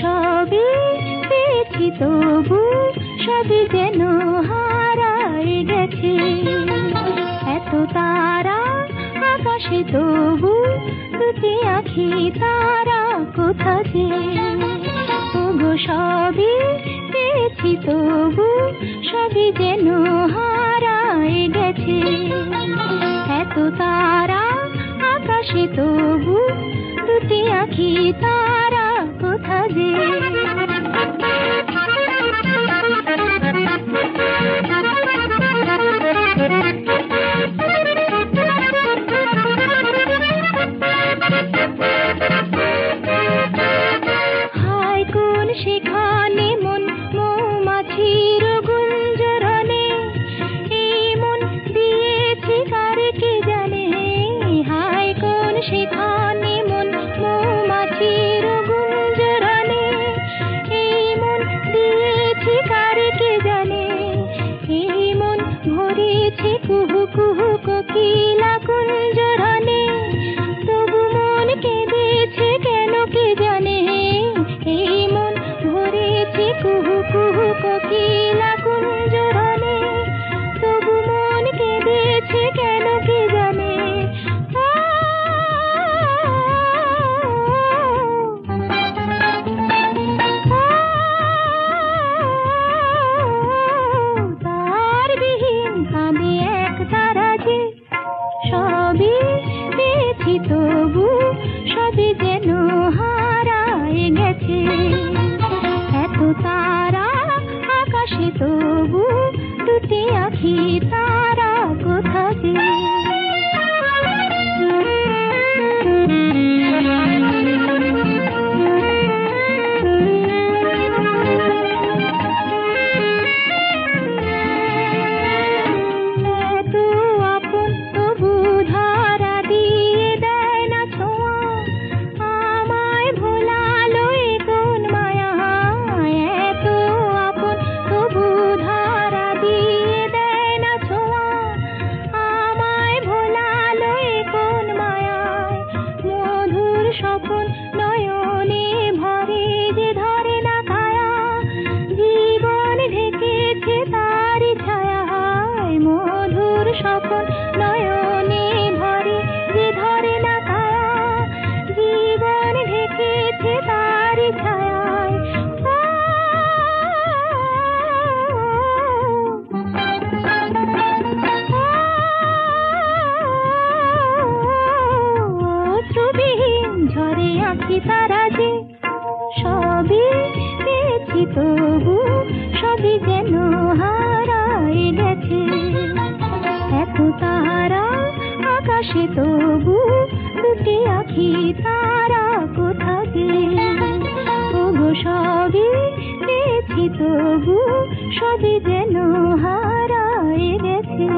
সবই পেয়েছি তবু সবই যেন হারায় গেছে। এত তারা আকাশে তবু দুটি আঁখি তারা কোথা যে। ওগো সবই পেয়েছি তবু সবই যেন হারায় গেছে। এত তারা আকাশে তবু দুটি আঁখি তারা কোথা যে। হায় কোন সেখানে মন মৌমাছির গুঞ্জরণে, এই মন দিয়েছি কারে কে জানে। হায় কোন সেখানে মন মৌমাছির গুঞ্জরণে, এই মন দিয়েছি কারে কে জানে। এই মন ভরেছে কুহু কুহু কোকিলা কুঞ্জরণে, তবু মন কেঁদেছে কেন কে জানে। এই মন ভরেছে কুহু কুহু কোকিলা কুঞ্জরণে, তবু মন কেঁদেছে কেন কে জানে। তারবিহীন কাঁদে এক তারা যে, সবই পেয়েছি তবু সবই যেন হারায় গেছে। এত তারা আকাশে তবু দুটি আঁখি তারা কোথা যে। এত আপন তবু ধরা দিয়ে দেয় না ছোঁয়া, আমায় ভোলালো এ কোন মায়া। এত আপন তবু ধরা দিয়ে দেয় না ছোঁয়া, আমায় ভোলালো এ কোন মায়ায়। মধুর স্বপন নয়নে ভরে যে ধরে না কায়া, জীবন ঢেকেছে তারি ছায়ায়। মধুর স্বপন নয়নে ভরে যে ধরে না কায়া, জীবন ঢেকেছে তারি ছায়ায়। অশ্রুবিহীন ঝরে আঁখি তারা যে, সবই পেয়েছি তবু সবই যেন হারায় গেছে। এত তারা আকাশে তবু দুটি আঁখি তারা কোথা যে। ওগো সবই পেয়েছি তবু সবই যেন হারায় গেছে।